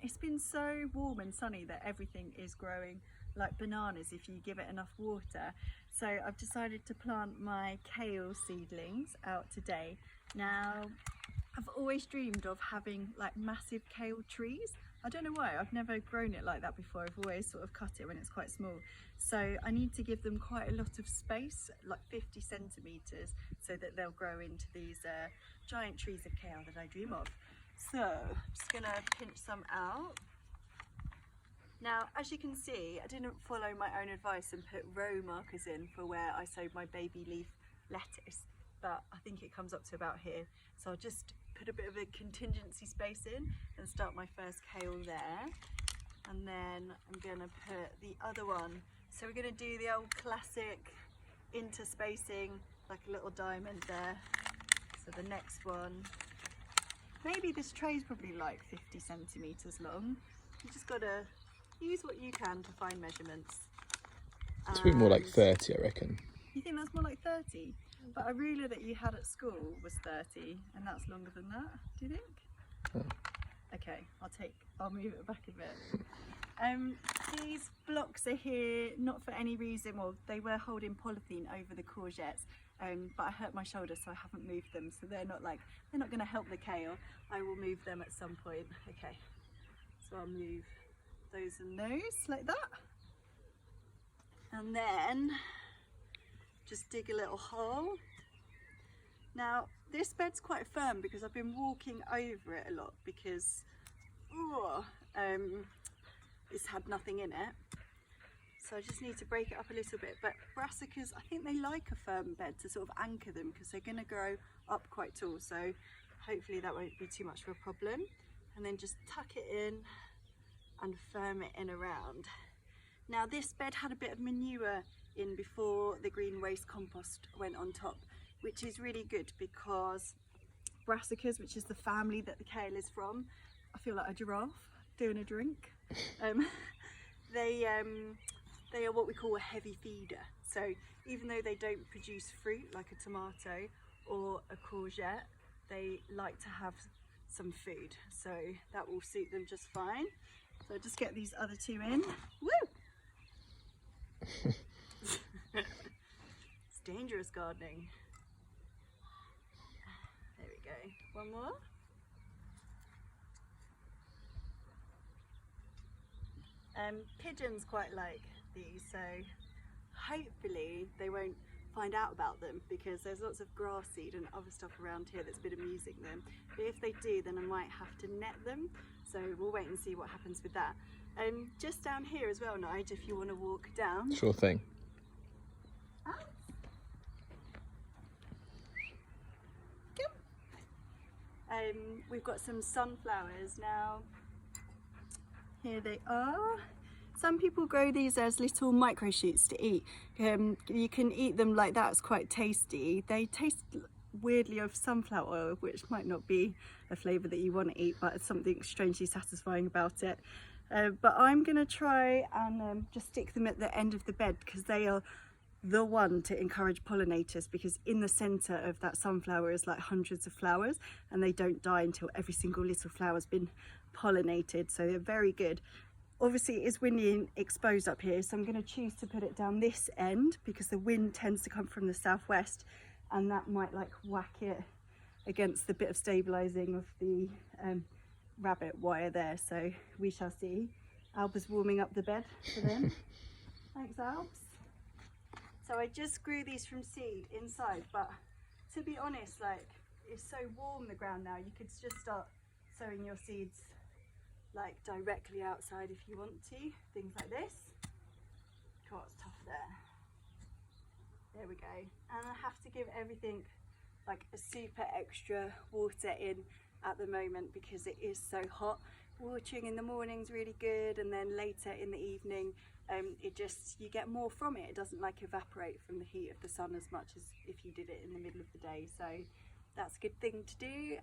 it's been so warm and sunny that everything is growing like bananas if you give it enough water. So I've decided to plant my kale seedlings out today. Now, I've always dreamed of having like massive kale trees. I don't know why, I've never grown it like that before. I've always sort of cut it when it's quite small. So I need to give them quite a lot of space, like 50 centimetres, so that they'll grow into these giant trees of kale that I dream of. So I'm just gonna pinch some out. Now, as you can see, I didn't follow my own advice and put row markers in for where I sowed my baby leaf lettuce, but I think it comes up to about here. So I'll just put a bit of a contingency space in and start my first kale there. And then I'm gonna put the other one. So we're gonna do the old classic interspacing, like a little diamond there. So the next one, maybe this tray is probably like 50 centimetres long. You just gotta use what you can to find measurements. It's a bit more like 30, I reckon. You think that's more like 30? But a ruler that you had at school was 30, and that's longer than that, do you think? Oh. Okay, I'll move it back a bit. These blocks are here not for any reason. Well, they were holding polythene over the courgettes, but I hurt my shoulder, so I haven't moved them. So they're not going to help the kale. I will move them at some point. Okay, so I'll move those and those like that, and then just dig a little hole. Now this bed's quite firm because I've been walking over it a lot because it's had nothing in it, so I just need to break it up a little bit. But brassicas, I think they like a firm bed to sort of anchor them because they're going to grow up quite tall, so hopefully that won't be too much of a problem. And then just tuck it in and firm it in around. Now this bed had a bit of manure in before the green waste compost went on top, which is really good because brassicas, which is the family that the kale is from, I feel like a giraffe doing a drink. They are what we call a heavy feeder. So even though they don't produce fruit like a tomato or a courgette, they like to have some food. So that will suit them just fine. So I'll just get these other two in. Woo! It's dangerous gardening. There we go. One more. Pigeons quite like these, so hopefully they won't find out about them because there's lots of grass seed and other stuff around here that's been amusing them. But if they do, then I might have to net them. So we'll wait and see what happens with that. Just down here as well, Nige, if you want to walk down. Sure thing. We've got some sunflowers now. Here they are. Some people grow these as little micro shoots to eat. You can eat them like that, it's quite tasty. They taste weirdly of sunflower oil, which might not be a flavour that you want to eat, but it's something strangely satisfying about it. But I'm going to try and just stick them at the end of the bed because they are the one to encourage pollinators, because in the centre of that sunflower is like hundreds of flowers and they don't die until every single little flower's been pollinated, so they're very good. Obviously it is windy and exposed up here, so I'm going to choose to put it down this end because the wind tends to come from the southwest and that might like whack it against the bit of stabilising of the rabbit wire there, so we shall see. Alba's warming up the bed for them. Thanks, Albs. So I just grew these from seed inside, but to be honest, like, it's so warm the ground now, you could just start sowing your seeds like directly outside if you want to, things like this. God, it's tough there. There we go. And I have to give everything like a super extra water in at the moment because it is so hot. Watering in the morning's really good, and then later in the evening you get more from it. It doesn't like evaporate from the heat of the sun as much as if you did it in the middle of the day, so that's a good thing to do.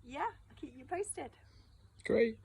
Yeah, I'll keep you posted. Great.